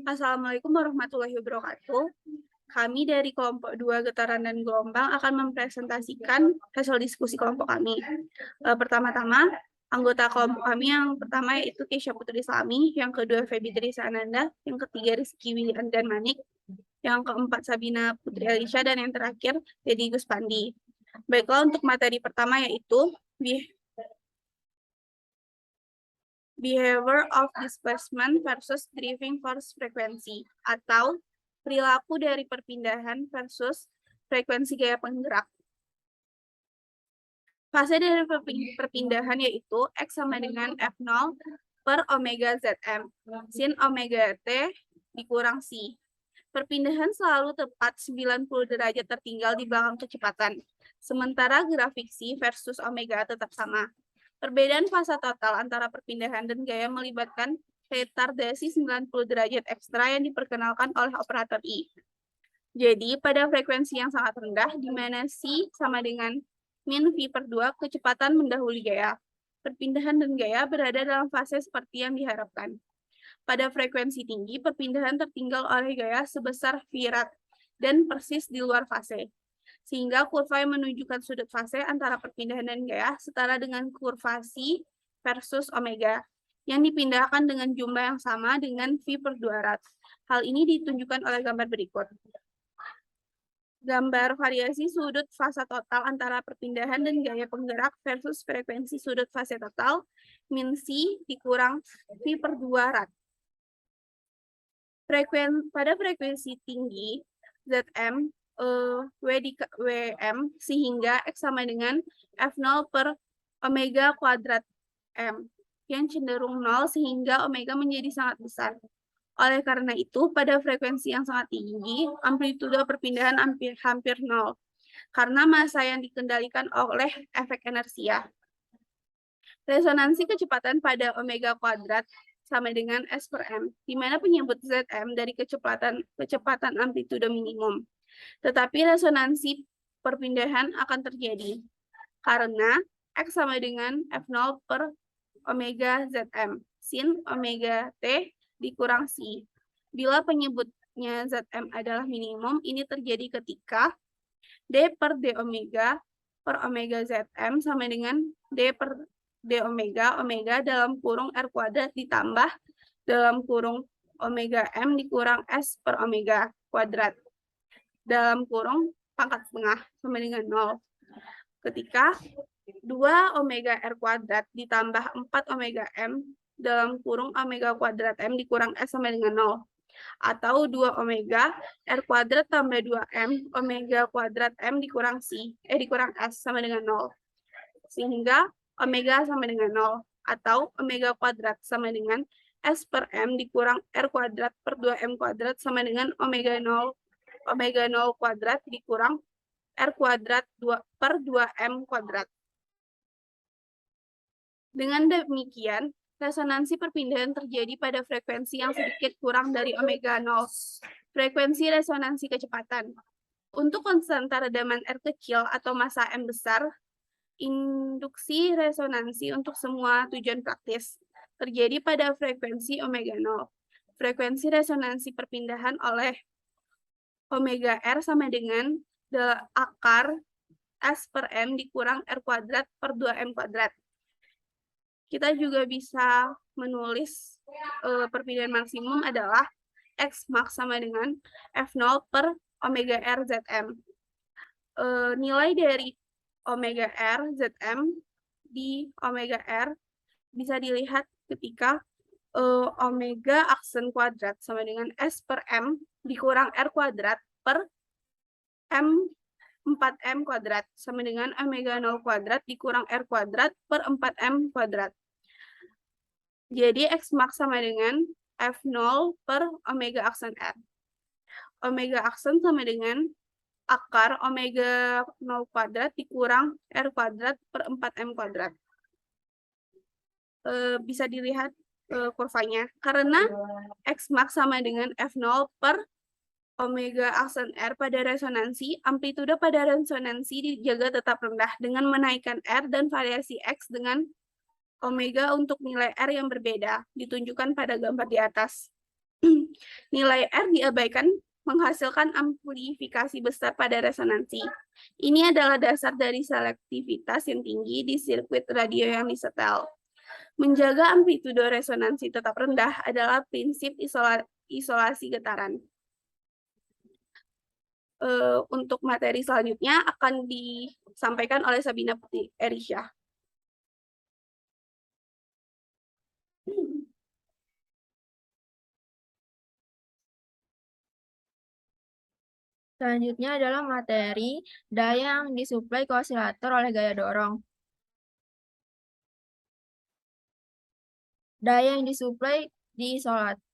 Assalamualaikum warahmatullahi wabarakatuh. Kami dari kelompok 2 getaran dan gelombang akan mempresentasikan hasil diskusi kelompok kami. Pertama-tama, anggota kelompok kami yang pertama yaitu Keisha Putri Islami, yang kedua Febi Trisa Ananda, yang ketiga Rizky William dan Manik, yang keempat Sabina Putri Alisha, dan yang terakhir Dedi Guspandi. Baiklah, untuk materi pertama yaitu behavior of displacement versus driving force frequency, atau perilaku dari perpindahan versus frekuensi gaya penggerak. Fase dari perpindahan yaitu X sama dengan F0 per omega Zm, sin omega T dikurang C. Perpindahan selalu tepat 90 derajat tertinggal di belakang kecepatan, sementara grafik C versus omega tetap sama. Perbedaan fase total antara perpindahan dan gaya melibatkan retardasi 90 derajat ekstra yang diperkenalkan oleh operator I. Jadi, pada frekuensi yang sangat rendah, di mana C sama dengan min V per 2, kecepatan mendahului gaya. Perpindahan dan gaya berada dalam fase seperti yang diharapkan. Pada frekuensi tinggi, perpindahan tertinggal oleh gaya sebesar V rad dan persis di luar fase, sehingga kurva yang menunjukkan sudut fase antara perpindahan dan gaya setara dengan kurva C versus omega, yang dipindahkan dengan jumlah yang sama dengan V per 2 rad. Hal ini ditunjukkan oleh gambar berikut. Gambar variasi sudut fase total antara perpindahan dan gaya penggerak versus frekuensi sudut fase total min C dikurang V per 2 rad. Pada frekuensi tinggi, Zm WM sehingga X sama dengan F0 per omega kuadrat M, yang cenderung 0 sehingga omega menjadi sangat besar. Oleh karena itu, pada frekuensi yang sangat tinggi, amplitude perpindahan hampir 0, karena massa yang dikendalikan oleh efek inersia. Resonansi kecepatan pada omega kuadrat sama dengan S per M, di mana penyebut Zm dari kecepatan amplitude minimum. Tetapi resonansi perpindahan akan terjadi karena X sama dengan F0 per omega Zm, sin omega T dikurang C. Bila penyebutnya Zm adalah minimum, ini terjadi ketika D per D omega per omega Zm sama dengan D per D omega, omega dalam kurung R kuadrat ditambah dalam kurung omega M dikurang S per omega kuadrat dalam kurung pangkat setengah sama dengan 0. Ketika 2 omega R kuadrat ditambah 4 omega M dalam kurung omega kuadrat M dikurang S sama dengan 0. Atau 2 omega R kuadrat tambah 2M omega kuadrat M dikurang dikurang S sama dengan 0. Sehingga omega sama dengan 0. Atau omega kuadrat sama dengan S per M dikurang R kuadrat per 2M kuadrat sama dengan omega 0 kuadrat dikurang R kuadrat per 2M kuadrat. Dengan demikian, resonansi perpindahan terjadi pada frekuensi yang sedikit kurang dari omega 0. Frekuensi resonansi kecepatan. Untuk konstanta redaman R kecil atau massa M besar, induksi resonansi untuk semua tujuan praktis terjadi pada frekuensi omega 0. Frekuensi resonansi perpindahan oleh omega R sama dengan akar S per M dikurang R kuadrat per 2M kuadrat. Kita juga bisa menulis perpindahan maksimum adalah X max sama dengan F0 per omega R Zm. Nilai dari omega R Zm di omega R bisa dilihat ketika omega aksen kuadrat sama dengan S per M dikurang R kuadrat per M 4M kuadrat sama dengan omega 0 kuadrat dikurang R kuadrat per 4M kuadrat. Jadi X max sama dengan F0 per omega aksen R. Omega aksen sama dengan akar omega 0 kuadrat dikurang R kuadrat per 4M kuadrat. Bisa dilihat kurvanya. Karena X max sama dengan F0 per omega aksen R pada resonansi, amplitude pada resonansi dijaga tetap rendah dengan menaikkan R dan variasi X dengan omega untuk nilai R yang berbeda, ditunjukkan pada gambar di atas. Nilai R diabaikan menghasilkan amplifikasi besar pada resonansi. Ini adalah dasar dari selektivitas yang tinggi di sirkuit radio yang disetel. Menjaga amplitudo resonansi tetap rendah adalah prinsip isolasi getaran. Untuk materi selanjutnya akan disampaikan oleh Sabina Putri Erisha. Selanjutnya adalah materi daya yang disuplai ke osilator oleh gaya dorong. Daya yang disuplai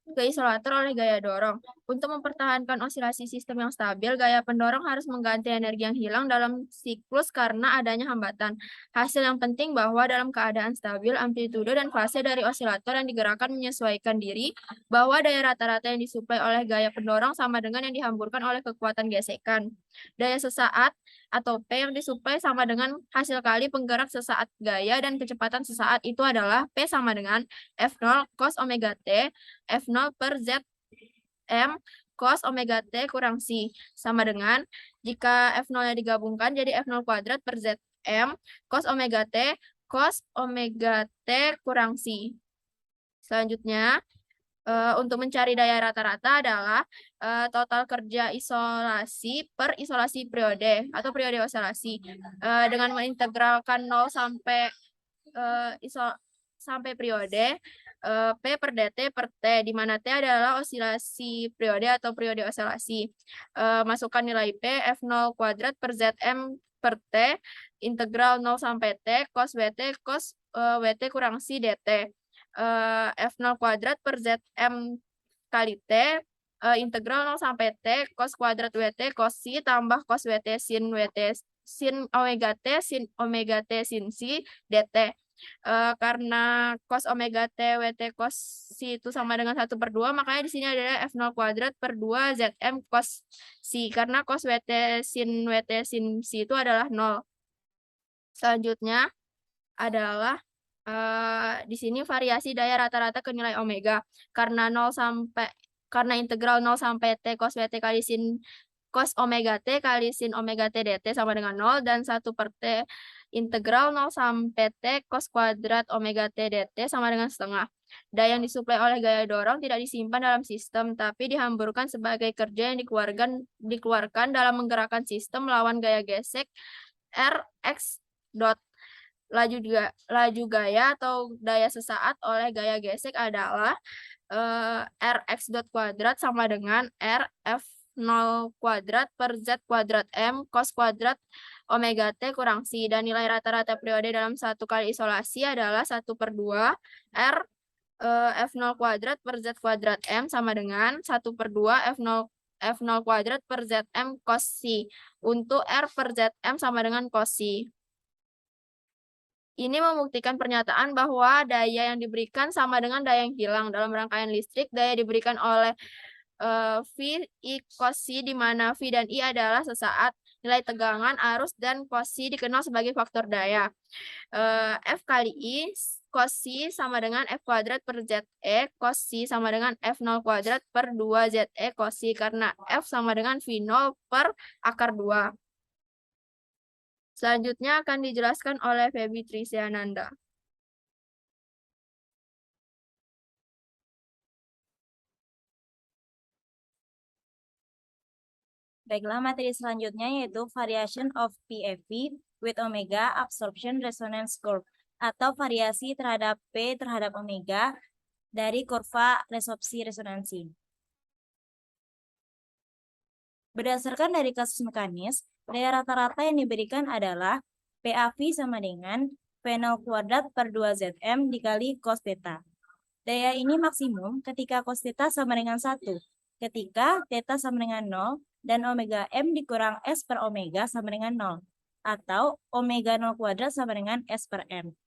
ke isolator oleh gaya dorong. Untuk mempertahankan osilasi sistem yang stabil, gaya pendorong harus mengganti energi yang hilang dalam siklus karena adanya hambatan. Hasil yang penting bahwa dalam keadaan stabil, amplitudo dan fase dari osilator yang digerakkan menyesuaikan diri, bahwa daya rata-rata yang disuplai oleh gaya pendorong sama dengan yang dihamburkan oleh kekuatan gesekan. Daya sesaat atau P yang disuplai sama dengan hasil kali penggerak sesaat gaya dan kecepatan sesaat itu adalah P sama dengan F0 cos omega T, F0 per Zm cos omega T kurang C. Sama dengan, jika F0-nya digabungkan jadi F0 kuadrat per Zm cos omega T kurang C. Selanjutnya, untuk mencari daya rata-rata adalah total kerja isolasi per isolasi periode atau periode osilasi. Dengan mengintegralkan 0 sampai sampai periode, P per dt per T, di mana T adalah osilasi periode atau periode osilasi. Masukkan nilai P, F0 kuadrat per Zm per T, integral 0 sampai T, cos Wt, cos Wt kurang C dt. F0 kuadrat per Zm kali T, integral 0 sampai T, cos kuadrat Wt, cos C, tambah cos Wt sin omega T, sin C, dt. Karena cos omega T, Wt, cos C itu sama dengan 1/2, makanya di sini adalah F0 kuadrat per 2 Zm cos C, karena cos Wt sin C itu adalah 0. Selanjutnya adalah di sini variasi daya rata-rata ke nilai omega karena integral 0 sampai T cos Wt kali sin cos omega T kali sin omega T dt sama dengan 0 dan 1 per T integral 0 sampai T cos kuadrat omega T dt sama dengan setengah. Daya yang disuplai oleh gaya dorong tidak disimpan dalam sistem tapi dihamburkan sebagai kerja yang dikeluarkan dalam menggerakkan sistem melawan gaya gesek Rx dot. Laju gaya atau daya sesaat oleh gaya gesek adalah Rx dot kuadrat sama dengan Rf0 kuadrat per Z kuadrat M cos kuadrat omega T kurang C, dan nilai rata-rata periode dalam satu kali isolasi adalah 1/2 R F0 kuadrat per Z kuadrat M sama dengan 1/2 F0 kuadrat per Zm cos C, untuk R per Zm sama dengan cos C. Ini membuktikan pernyataan bahwa daya yang diberikan sama dengan daya yang hilang. Dalam rangkaian listrik, daya diberikan oleh V, I, cos C, di mana V dan I adalah sesaat, nilai tegangan, arus, dan cos C dikenal sebagai faktor daya. F kali I, cos C sama dengan F kuadrat per ZE, cos C sama dengan F0 kuadrat per 2 ZE cos C, karena F sama dengan V0 per akar 2. Selanjutnya akan dijelaskan oleh Feby Trisyananda. Baiklah, materi selanjutnya yaitu variation of PFV with omega absorption resonance curve atau variasi terhadap P terhadap omega dari kurva resorpsi resonansi. Berdasarkan dari kasus mekanis, daya rata-rata yang diberikan adalah PAV sama dengan V0 kuadrat per 2 Zm dikali cos theta. Daya ini maksimum ketika cos theta sama dengan 1, ketika theta sama dengan 0, dan omega M dikurang S per omega sama dengan 0, atau omega 0 kuadrat sama dengan S per M.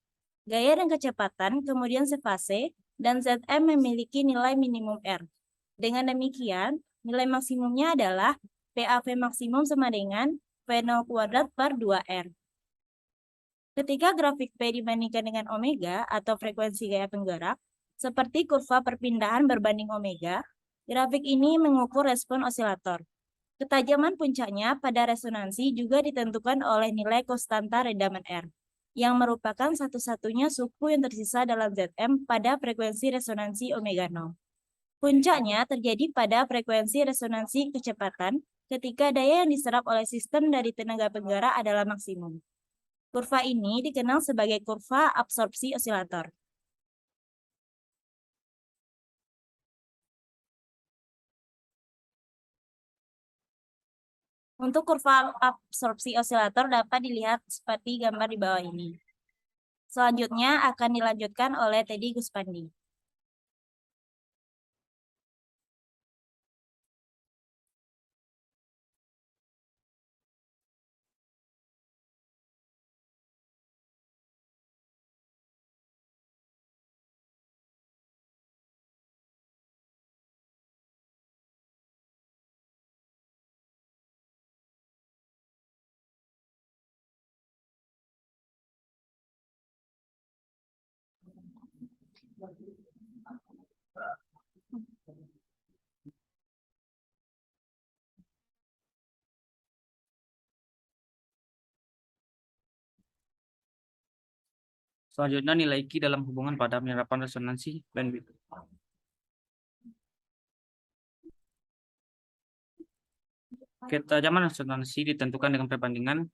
Gaya dan kecepatan kemudian sefase, dan Zm memiliki nilai minimum R. Dengan demikian, nilai maksimumnya adalah PAV maksimum sama dengan V0 kuadrat per 2R. Ketika grafik P dibandingkan dengan omega atau frekuensi gaya penggerak, seperti kurva perpindahan berbanding omega, grafik ini mengukur respon osilator. Ketajaman puncaknya pada resonansi juga ditentukan oleh nilai konstanta redaman R, yang merupakan satu-satunya suku yang tersisa dalam Zm pada frekuensi resonansi omega 0. Puncaknya terjadi pada frekuensi resonansi kecepatan ketika daya yang diserap oleh sistem dari tenaga penggerak adalah maksimum. Kurva ini dikenal sebagai kurva absorpsi osilator. Untuk kurva absorpsi osilator dapat dilihat seperti gambar di bawah ini. Selanjutnya akan dilanjutkan oleh Teddy Guspandi. Selanjutnya nilai Q dalam hubungan pada penyerapan resonansi bandwidth. Ketajaman resonansi ditentukan dengan perbandingan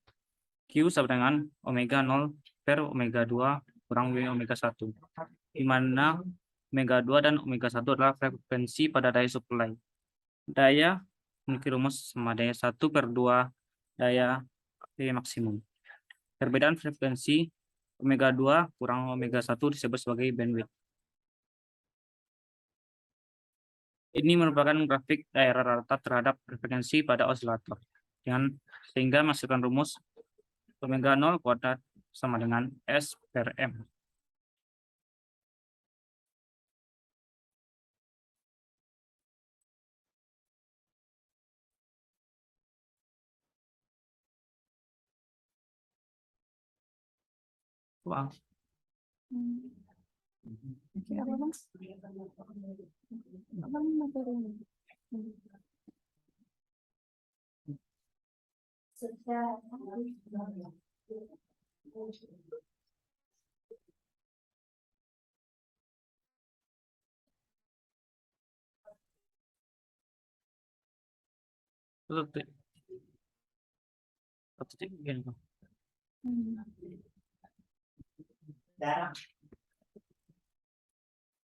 Q sama dengan omega 0 per omega 2 kurang W omega 1, di mana omega 2 dan omega 1 adalah frekuensi pada daya supply. Daya memiliki rumus sama daya 1 per 2 daya P maksimum. Perbedaan frekuensi omega 2 kurang omega 1 disebut sebagai bandwidth. Ini merupakan grafik daerah rata terhadap frekuensi pada osilator, sehingga masukkan rumus omega 0 kuadrat sama dengan S per M. Wow.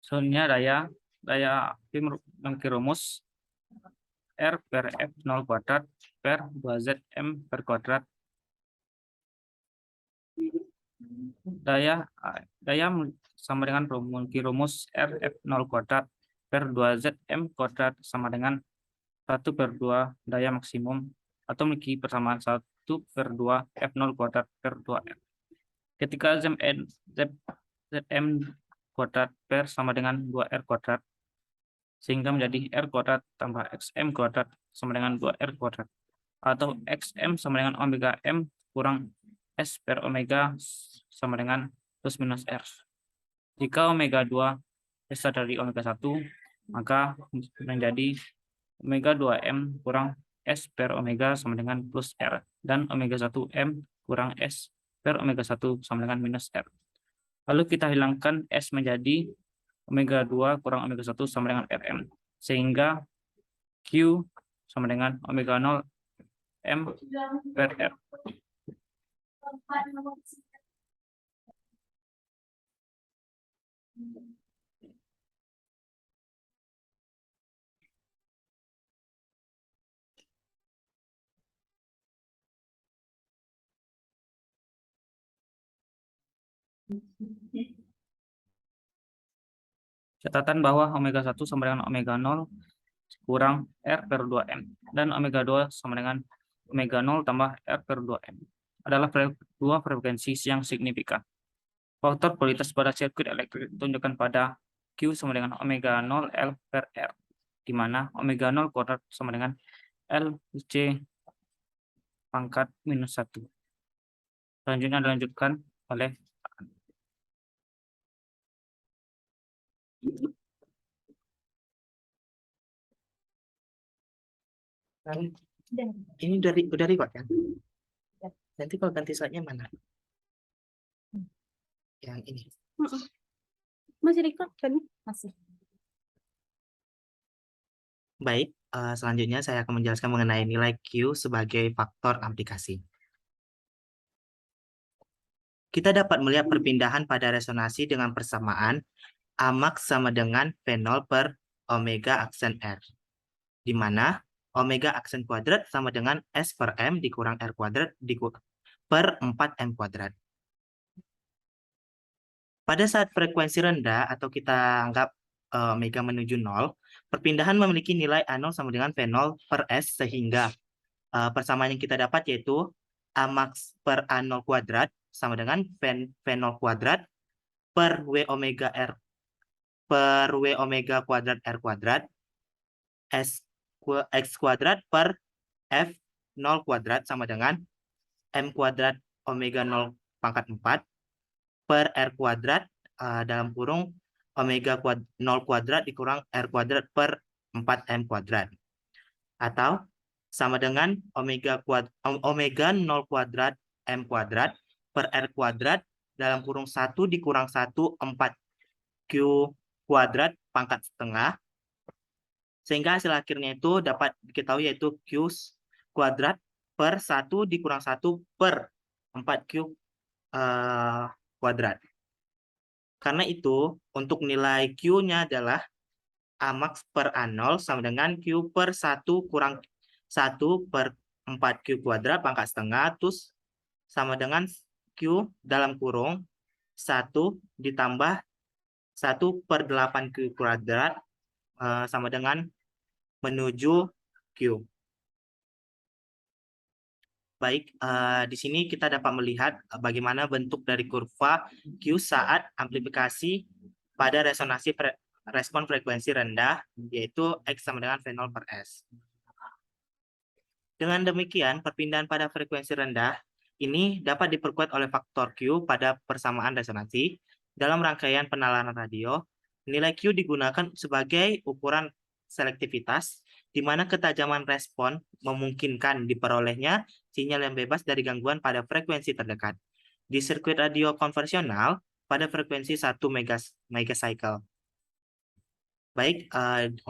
Soalnya daya P memiliki rumus R per F0 kuadrat per 2Zm per kuadrat. Daya sama dengan memiliki rumus R F0 kuadrat per 2Zm kuadrat sama dengan 1 per 2 daya maksimum, atau memiliki persamaan 1 per 2 F0 kuadrat per 2R. Ketika Zm kuadrat per sama dengan 2R kuadrat, sehingga menjadi R kuadrat tambah XM kuadrat sama dengan 2R kuadrat, atau XM sama dengan omega M kurang S per omega sama dengan plus minus R. Jika omega 2 besar dari omega 1, maka menjadi omega 2M kurang S per omega sama dengan plus R, dan omega 1M kurang S per omega 1 sama dengan minus R. Lalu kita hilangkan S menjadi omega 2 kurang omega 1 sama dengan Rm, sehingga Q sama dengan omega 0 M per R. Catatan bahwa omega 1 sama dengan omega 0 kurang R per 2M, dan omega 2 sama dengan omega 0 tambah R per 2M adalah dua frekuensi yang signifikan. Faktor kualitas pada sirkuit elektrik ditunjukkan pada Q sama dengan omega 0 L per R, di mana omega 0 kuadrat sama dengan L C pangkat minus 1. Selanjutnya dilanjutkan oleh ini udah record kan? Nanti kalau ganti slide-nya mana? Yang ini. Masih record kan? Masih. Baik, selanjutnya saya akan menjelaskan mengenai nilai Q sebagai faktor aplikasi. Kita dapat melihat perpindahan pada resonansi dengan persamaan Amax sama dengan V0 per omega aksen R, di mana omega aksen kuadrat sama dengan S per M dikurang R kuadrat per 4M kuadrat. Pada saat frekuensi rendah atau kita anggap omega menuju 0, perpindahan memiliki nilai A0 sama dengan V0 per S sehingga persamaan yang kita dapat yaitu Amax per A0 kuadrat sama dengan V0 kuadrat per W omega R per W omega kuadrat R kuadrat X kuadrat per F0 kuadrat sama dengan M kuadrat omega 0 pangkat 4 per R kuadrat dalam kurung omega 0 kuadrat dikurang R kuadrat per 4M kuadrat. Atau sama dengan omega 0 kuadrat M kuadrat per R kuadrat dalam kurung 1 dikurang 1 4Q kuadrat pangkat setengah. Sehingga hasil akhirnya itu dapat diketahui yaitu Q kuadrat per 1 dikurang 1 per 4Q kuadrat. Karena itu, untuk nilai Q-nya adalah Amax per A0 sama dengan Q per 1 kurang 1 per 4Q kuadrat pangkat setengah, terus sama dengan Q dalam kurung 1 ditambah 1 per 8Q kuadrat sama dengan menuju Q. Baik, di sini kita dapat melihat bagaimana bentuk dari kurva Q saat amplifikasi pada resonansi respon frekuensi rendah, yaitu X sama dengan V0 per S. Dengan demikian, perpindahan pada frekuensi rendah ini dapat diperkuat oleh faktor Q pada persamaan resonansi. Dalam rangkaian penalaran radio, nilai Q digunakan sebagai ukuran selektivitas, di mana ketajaman respon memungkinkan diperolehnya sinyal yang bebas dari gangguan pada frekuensi terdekat. Di sirkuit radio konvensional, pada frekuensi 1 megacycle. Baik,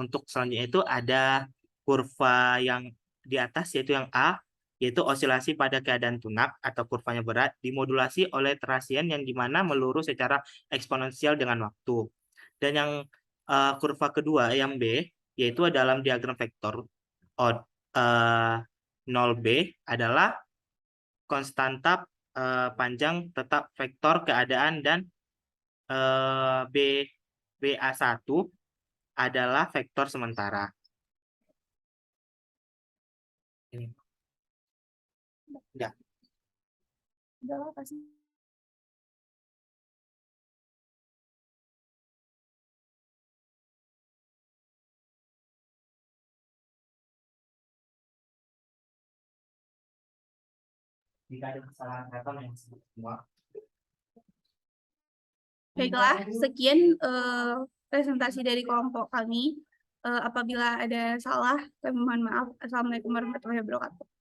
untuk selanjutnya itu ada kurva yang di atas, yaitu yang A, yaitu osilasi pada keadaan tunak atau kurvanya berat, dimodulasi oleh transien yang dimana melurus secara eksponensial dengan waktu. Dan yang kurva kedua, yang B, yaitu dalam diagram vektor 0B adalah konstanta panjang tetap vektor keadaan dan BA1 adalah vektor sementara. Ini. Enggak. Udah kasih. Jika ada kesalahan kata yang semua. Baiklah, sekian presentasi dari kelompok kami. Apabila ada salah, kami mohon maaf. Assalamualaikum warahmatullahi wabarakatuh.